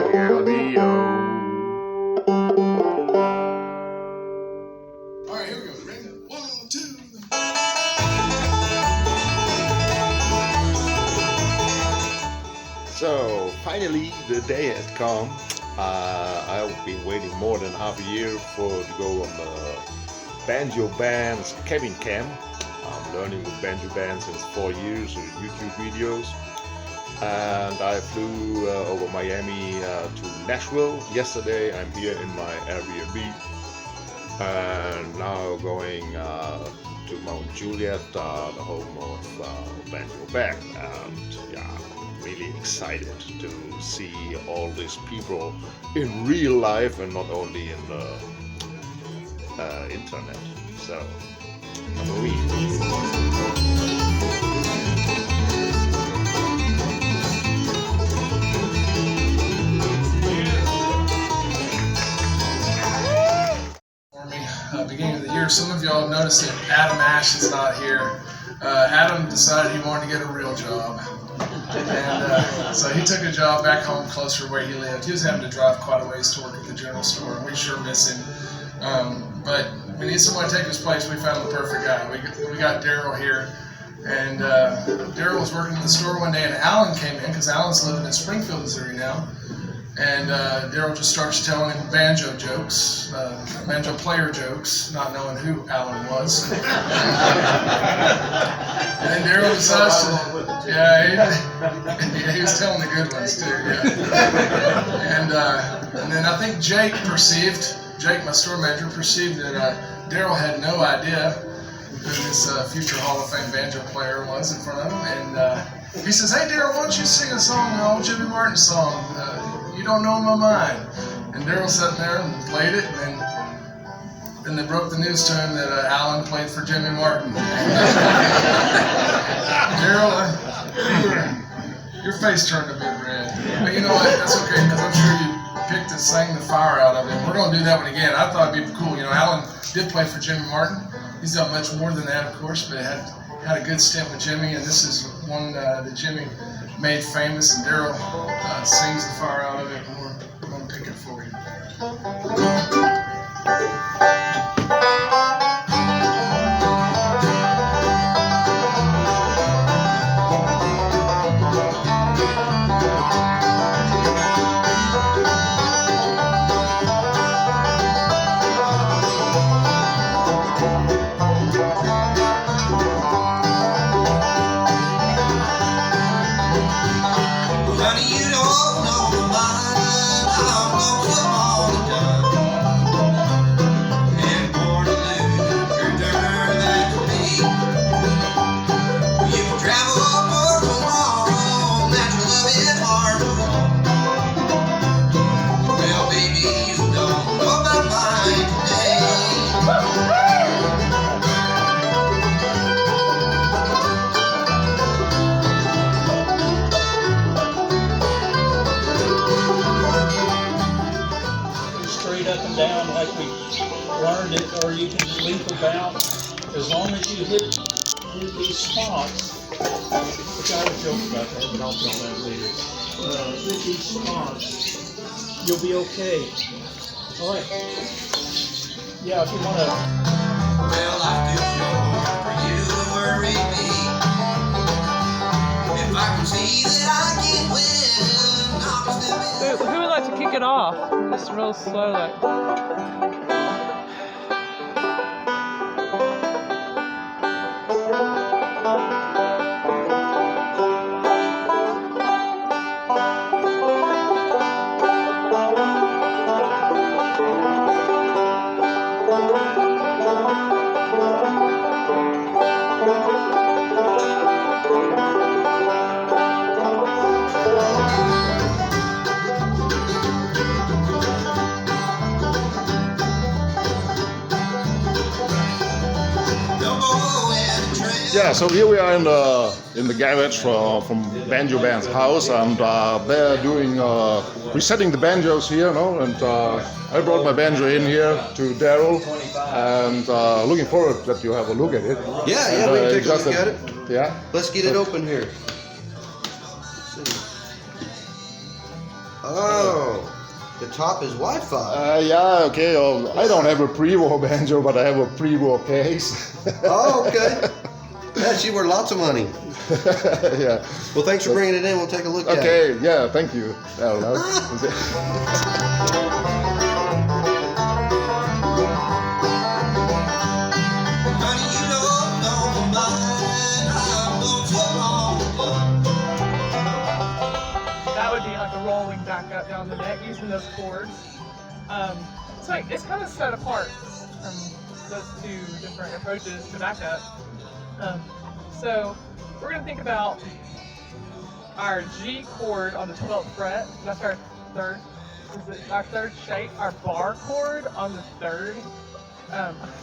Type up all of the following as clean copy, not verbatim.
GLBO. Alright, here we go. Ready? 1, 2. So finally the day has come. I've been waiting more than half a year to go on the Banjo band's cabin camp. I'm learning with Banjo band since 4 years with YouTube videos. And I flew over Miami to Nashville yesterday. I'm here in my Airbnb. And now going to Mount Juliet, the home of Banjo band. And yeah, really excited to see all these people in real life and not only in the internet. So, have a read. Beginning of the year, some of y'all noticed that Adam Ash is not here. Adam decided he wanted to get a real job, and so he took a job back home closer where he lived. He was having to drive quite a ways to work at the general store, and we sure miss him. But we need someone to take his place. We found the perfect guy. We got Daryl here, and Daryl was working in the store one day, and Alan came in because Alan's living in Springfield, Missouri now. And Daryl just starts telling him banjo jokes, banjo player jokes, not knowing who Alan was. And then Daryl decides to, he was telling the good ones too, yeah. And then I think Jake, my store manager, perceived that Daryl had no idea who this future Hall of Fame banjo player was in front of him. And he says, "Hey Daryl, why don't you sing a song, an old Jimmy Martin song? You Don't Know My Mind." And Daryl sat there and played it, and then they broke the news to him that Alan played for Jimmy Martin. Daryl, your face turned a bit red. But you know what, that's okay, because I'm sure you picked and sang the fire out of it. We're going to do that one again. I thought it'd be cool. You know, Alan did play for Jimmy Martin. He's done much more than that, of course, but had a good stint with Jimmy, and this is one that Jimmy made famous, and Daryl sings the fire out of it, and we're going to pick it for you. Up and down like we learned it, or you can leap about as long as you hit these spots. Which I would joke about that, but I'll tell that later. Hit these spots, you'll be okay. All right. Yeah, if you want to. Well, I feel sure for you to worry me. If I can see that I can win, I'll be stepping. Who would like to kick it off? Just real slow, like. Yeah, so here we are in the garage from Banjo band's house, and they're doing resetting the banjos here, no? And I brought my banjo in here to Daryl, and looking forward that you have a look at it. Yeah, we can take a look at it. Yeah. Let's get it open here. Oh, the top is Wi-Fi. Yeah, okay. I don't have a pre-war banjo, but I have a pre-war case. Oh, okay. Yes, you were lots of money. Yeah. Well, thanks for bringing it in. We'll take a look at it. Okay, yeah, thank you. Alan. Honey, you know don't mind. I'm going so long. That would be like a rolling back up down the neck using those chords. So it's kind of set apart from those two different approaches to back up. So we're going to think about our G chord on the 12th fret. That's our third shape. Our bar chord on the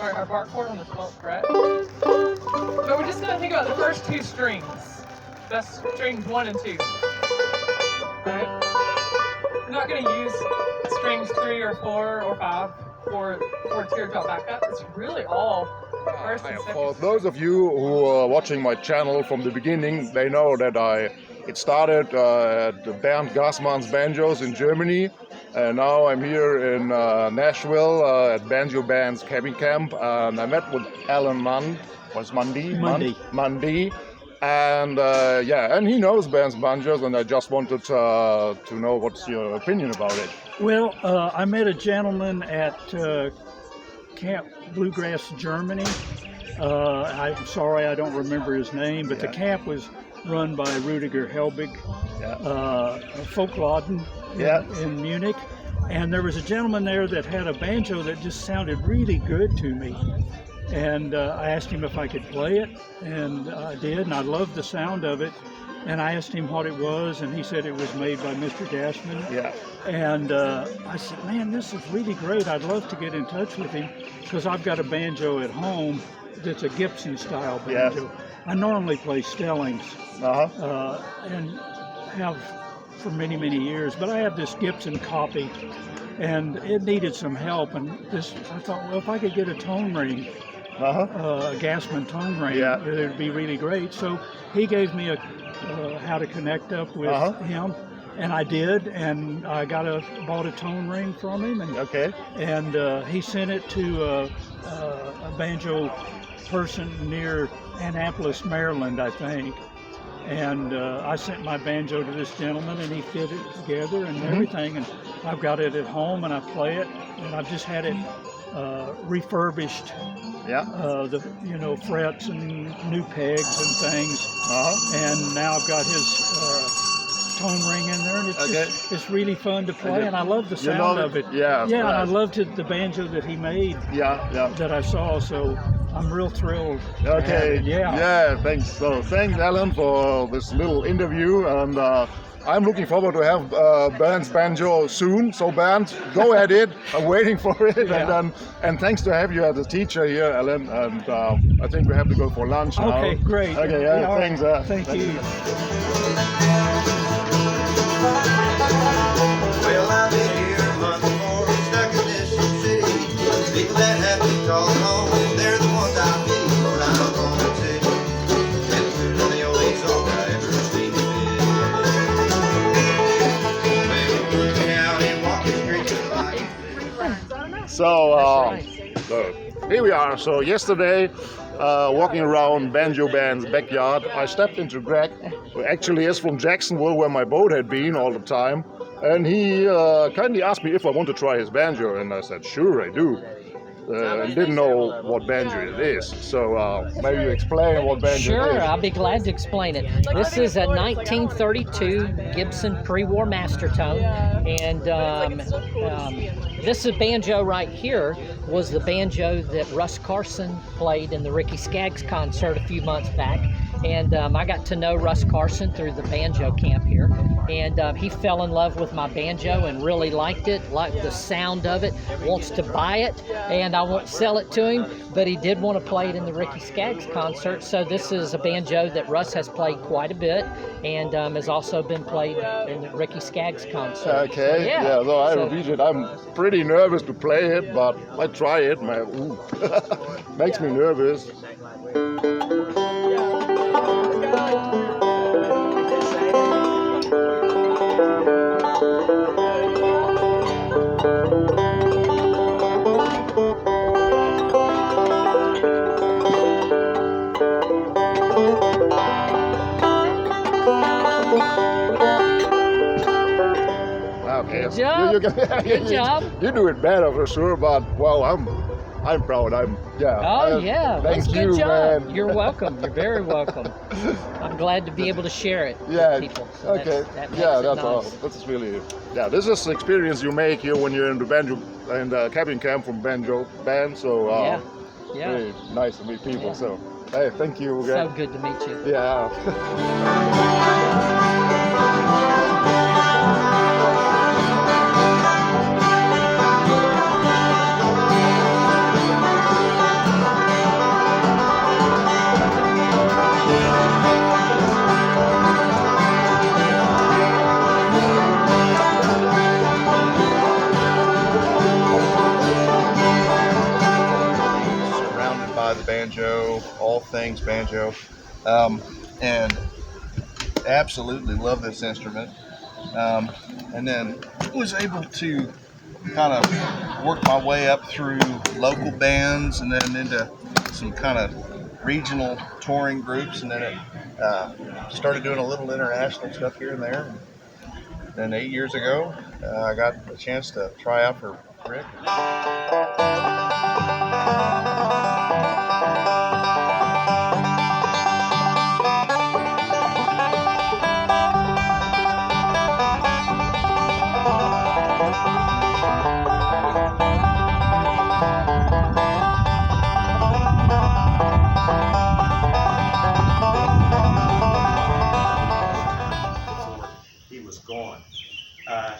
our bar chord on the 12th fret. So we're just going to think about the first two strings. That's strings 1 and 2. Right? We're not going to use strings 3 or 4 or 5 for teardrop backup. It's really all first and second. For those of you who are watching my channel from the beginning, they know that it started at Bernd Gassmann's Banjos in Germany, and now I'm here in Nashville at Banjo Band's cabin camp, and I met with Alan Munde. Munde. And and he knows Band's Banjos, and I just wanted to know what's your opinion about it. Well, I met a gentleman at Camp Bluegrass, Germany. I'm sorry I don't remember his name, but the camp was run by Rudiger Helbig, Folkladen in Munich. And there was a gentleman there that had a banjo that just sounded really good to me. And I asked him if I could play it, and I did, and I loved the sound of it. And I asked him what it was, and he said it was made by Mr. Gassman. Yeah. And I said, man, this is really great. I'd love to get in touch with him, because I've got a banjo at home that's a Gibson-style banjo. Yes. I normally play Stellings, and have for many, many years, but I have this Gibson copy, and it needed some help. And I thought, well, if I could get a tone ring, a Gassman tone ring, it would be really great. So he gave me how to connect up with him, and I did, and I bought a tone ring from him, and he sent it to a banjo person near Annapolis, Maryland, I think. And I sent my banjo to this gentleman, and he fit it together and everything. And I've got it at home, and I play it, and I've just had it refurbished. The frets and new pegs and things. And now I've got his tone ring in there, and it's really fun to play, and I love the sound of it. And I loved the banjo that he made. That I saw. So I'm real thrilled. Thanks. So thanks, Alan, for this little interview, and I'm looking forward to have Bernd's banjo soon. So Bernd, go at it. I'm waiting for it. And thanks to have you as a teacher here, Alan. And I think we have to go for lunch now. Okay, great. Okay, thanks. Thank you. Well, I've been here a month more, stuck in this city. People that have me calling home, they're the ones I pity. But I'm gonna take it, and they're the only song I ever seen. So here we are. So yesterday, walking around Banjo Band's backyard, I stepped into Greg, who actually is from Jacksonville, where my boat had been all the time. And he kindly asked me if I want to try his banjo, and I said, sure, I do. I didn't know what banjo it is, so maybe you explain what banjo is. Sure, I'll be glad to explain it. This is a 1932 Gibson pre-war master tone, and this banjo right here was the banjo that Russ Carson played in the Ricky Skaggs concert a few months back. And I got to know Russ Carson through the banjo camp here, and he fell in love with my banjo and really liked it, liked the sound of it, wants to buy it, and I won't sell it to him, but he did want to play it in the Ricky Skaggs concert. So this is a banjo that Russ has played quite a bit, and has also been played in the Ricky Skaggs concert. Okay, so I repeat it. I'm pretty nervous to play it, but I try it, man. Ooh. Makes me nervous. Okay. Good job. Good job. You do it better for sure, but well, I'm proud. Oh yeah, Thank that's a you, good job. man. You're welcome. You're very welcome. I'm glad to be able to share it Yeah. with people. So Okay. that makes Yeah, it that's nice. all. That's really. Yeah, this is the experience you make here when you're in the banjo and cabin camp from banjo band. So Yeah. really nice to meet people. Yeah. So hey, thank you So again. good to meet you. Yeah. Surrounded by the banjo, all things banjo, and absolutely love this instrument. And then was able to kind of work my way up through local bands and then into some kind of regional touring groups, and then it started doing a little international stuff here and there. And then 8 years ago, I got a chance to try out for Rick. Before he was gone.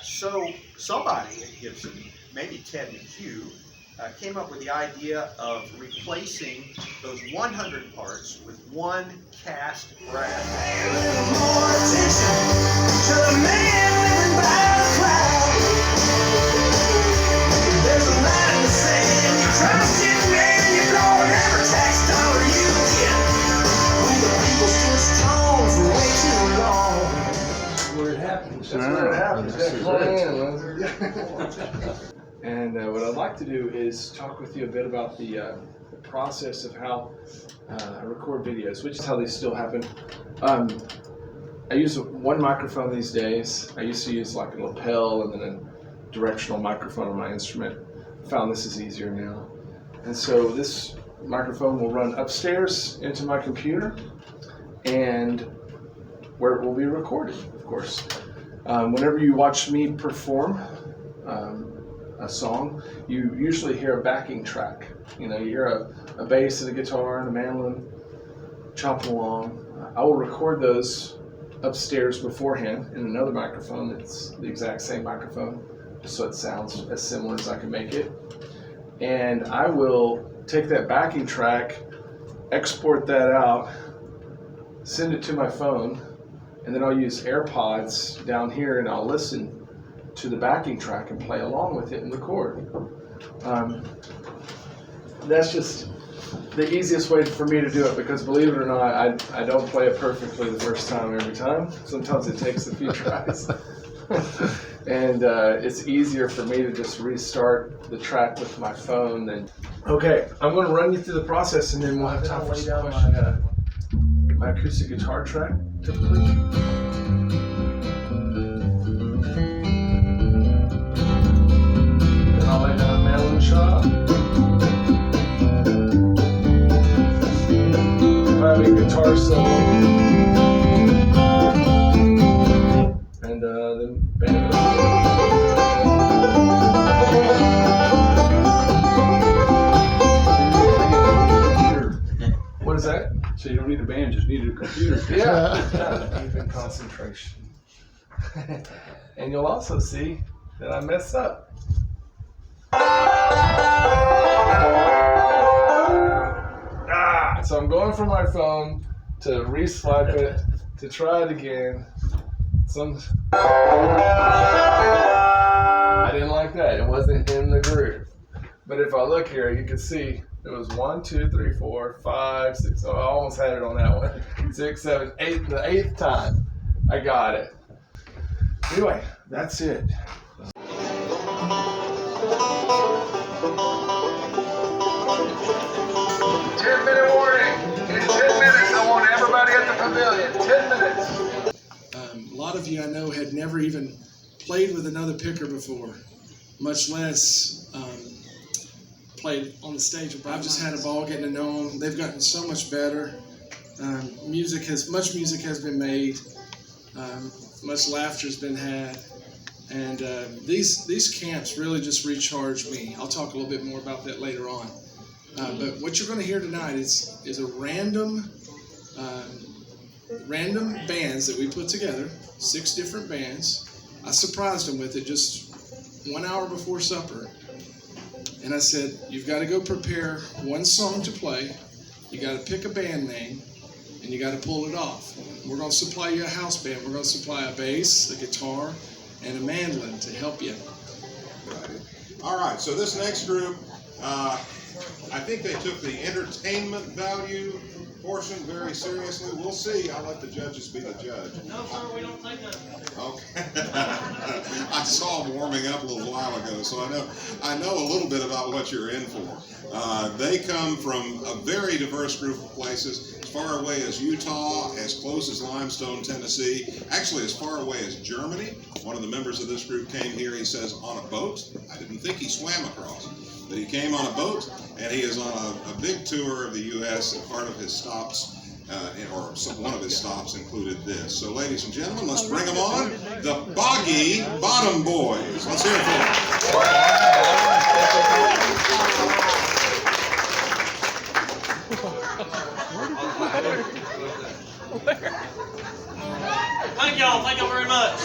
So somebody at Gibson, maybe Ted McHugh, came up with the idea of replacing those 100 parts with one cast brass. Where it happens. That's where it happens. And what I'd like to do is talk with you a bit about the process of how I record videos, which is how they still happen. I use one microphone these days. I used to use like a lapel and then a directional microphone on my instrument. I found this is easier now. And so this microphone will run upstairs into my computer and where it will be recorded, of course. Whenever you watch me perform a song, you usually hear a backing track. You know, you hear a bass and a guitar and a mandolin chopping along. I will record those upstairs beforehand in another microphone that's the exact same microphone, just so it sounds as similar as I can make it. And I will take that backing track, export that out, send it to my phone, and then I'll use AirPods down here and I'll listen to the backing track and play along with it and record. That's just the easiest way for me to do it, because believe it or not, I don't play it perfectly the first time every time. Sometimes it takes a few tries. And it's easier for me to just restart the track with my phone than... Okay, I'm going to run you through the process and then we'll have time for some questions. My acoustic guitar track, typically. Then I'll lay down a mandolin shot. If I have a guitar solo. And then band it up. What is that? So you don't need a band, just need a computer. Yeah. Even concentration. And you'll also see that I messed up. So I'm going from my phone to re-swipe it, to try it again. I didn't like that. It wasn't in the groove. But if I look here, you can see it was 1, 2, 3, 4, 5, 6. Oh, I almost had it on that one. 6, 7, 8. The 8th time, I got it. Anyway, that's it. 10-minute warning. In 10 minutes, I want everybody at the pavilion. 10 minutes. A lot of you I know had never even played with another picker before, much less played on the stage. I've just had a ball getting to know them. They've gotten so much better. Much music has been made. Much laughter has been had. And these camps really just recharge me. I'll talk a little bit more about that later on. But what you're going to hear tonight is a random bands that we put together, 6 different bands. I surprised them with it just 1 hour before supper. And I said, you've got to go prepare one song to play, you got to pick a band name, and you got to pull it off. We're going to supply you a house band. We're going to supply a bass, a guitar, and a mandolin to help you. All right, so this next group, I think they took the entertainment value portion very seriously. We'll see. I'll let the judges be the judge. No, sir, we don't think that. Okay. I saw them warming up a little while ago, so I know a little bit about what you're in for. They come from a very diverse group of places, as far away as Utah, as close as Limestone, Tennessee, actually as far away as Germany. One of the members of this group came here, he says, on a boat. I didn't think he swam across, but he came on a boat, and he is on a big tour of the U.S., and part of his stops, one of his stops included this. So, ladies and gentlemen, let's bring them on, the Boggy Bottom Boys. Let's hear it for them. Thank y'all very much.